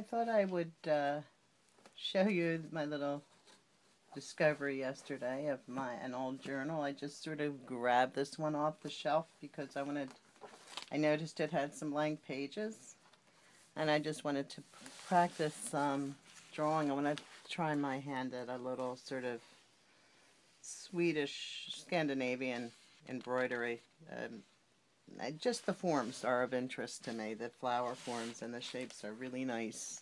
thought I would show you my little discovery yesterday of an old journal. I just sort of grabbed this one off the shelf because I noticed it had some blank pages, and I just wanted to practice some drawing. I want to try my hand at a little sort of Swedish, Scandinavian embroidery. Just the forms are of interest to me. The flower forms and the shapes are really nice.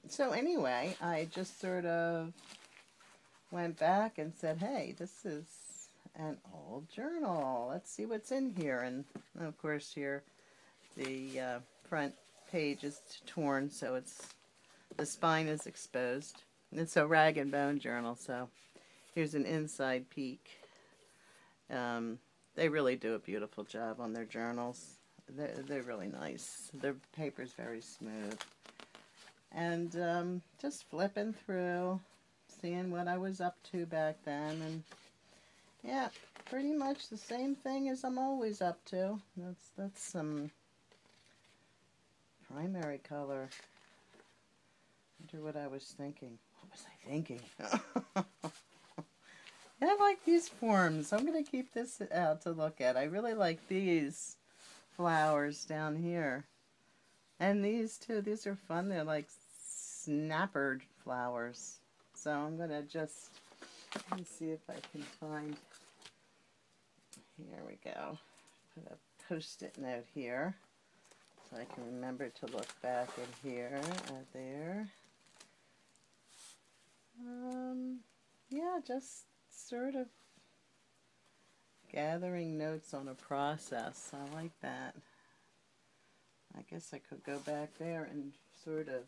So anyway, I just sort of went back and said, hey, this is an old journal. Let's see what's in here. And of course here the front page is torn, so the spine is exposed. And it's a rag and bone journal, so here's an inside peek. They really do a beautiful job on their journals. They're really nice. Their paper's very smooth. And just flipping through, seeing what I was up to back then, and yeah, pretty much the same thing as I'm always up to. That's some primary color. Wonder what I was thinking. What was I thinking? I like these forms. I'm going to keep this out to look at. I really like these flowers down here. And these too. These are fun. They're like snapper flowers. So I'm going to just, let me see if I can find, here we go. Put a post-it note here so I can remember to look back in here, there. Yeah, just sort of gathering notes on a process. I like that. I guess I could go back there and sort of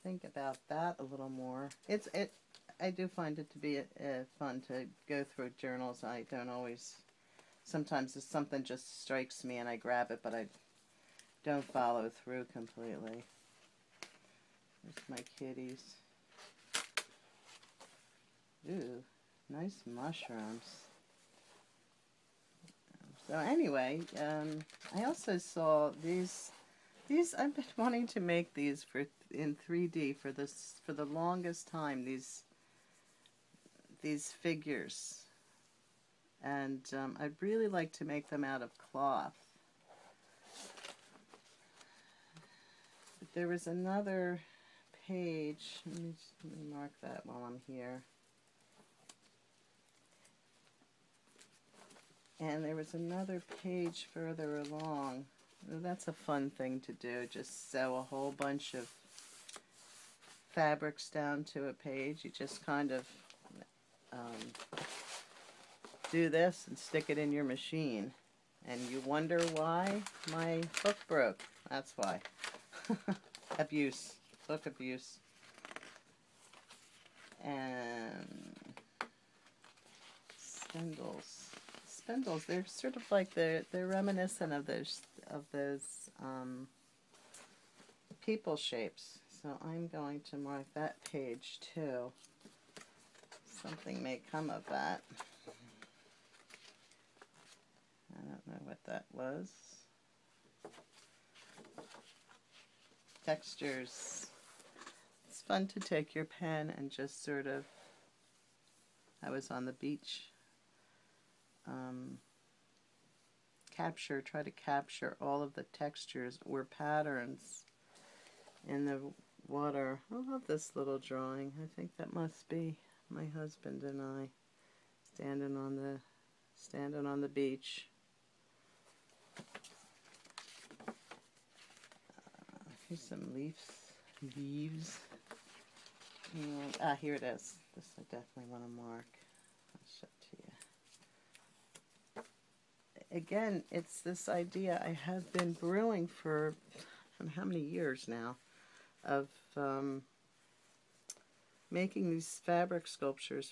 think about that a little more. I do find it to be fun to go through journals. I don't always, sometimes if something just strikes me and I grab it, but I don't follow through completely. There's my kitties. Ooh, nice mushrooms. So anyway, I also saw these. I've been wanting to make these in 3D for the longest time. These figures, and I'd really like to make them out of cloth. But there was another page. Let me mark that while I'm here. And there was another page further along. That's a fun thing to do, just sew a whole bunch of fabrics down to a page. You just kind of do this and stick it in your machine. And you wonder why my book broke. That's why. Abuse. Book abuse. And spindles. Spindles, they're sort of like they're reminiscent of those people shapes. So I'm going to mark that page too. Something may come of that. I don't know what that was. Textures. It's fun to take your pen and just sort of, I was on the beach, try to capture all of the textures or patterns in the water. I love this little drawing. I think that must be my husband and I standing on the beach. Here's some leaves. And, here it is. This I definitely want to mark. I'll show it to you. Again, it's this idea I have been brewing for how many years now of making these fabric sculptures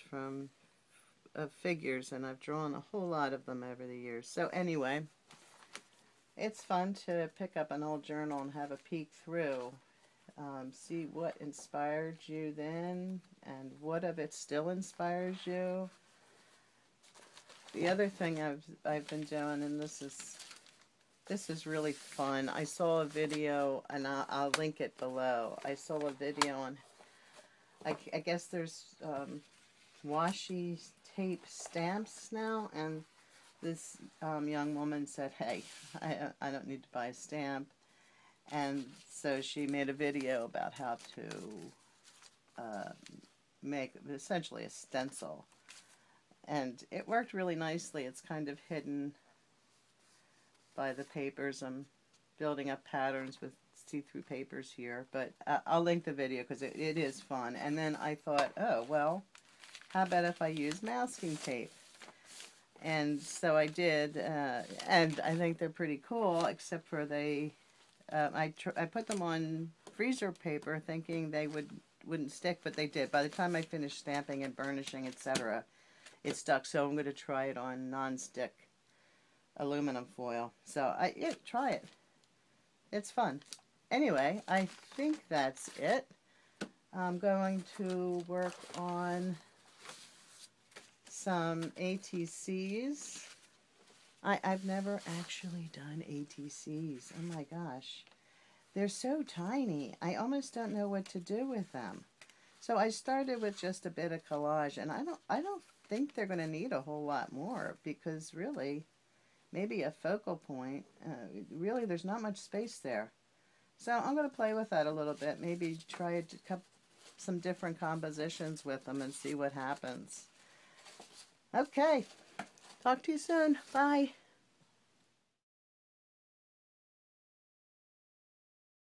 of figures, and I've drawn a whole lot of them over the years. So anyway, it's fun to pick up an old journal and have a peek through, see what inspired you then and what of it still inspires you. The other thing I've been doing, and this is This is really fun. I saw a video, and I'll link it below. I saw a video on, I guess there's washi tape stamps now, and this young woman said, hey, I don't need to buy a stamp. And so she made a video about how to make essentially a stencil. And it worked really nicely. It's kind of hidden by the papers. I'm building up patterns with see-through papers here, but I'll link the video because it is fun. And then I thought, oh, well, how about if I use masking tape? And so I did, and I think they're pretty cool, except for I put them on freezer paper thinking they wouldn't stick, but they did. By the time I finished stamping and burnishing, etc., it stuck. So I'm going to try it on non-stick aluminum foil. So try it. It's fun. Anyway, I think that's it. I'm going to work on some ATCs. I've never actually done ATCs. Oh my gosh. They're so tiny. I almost don't know what to do with them. So I started with just a bit of collage, and I don't think they're going to need a whole lot more, because really, maybe a focal point. Really, there's not much space there. So I'm going to play with that a little bit. Maybe try some different compositions with them and see what happens. Okay. Talk to you soon. Bye.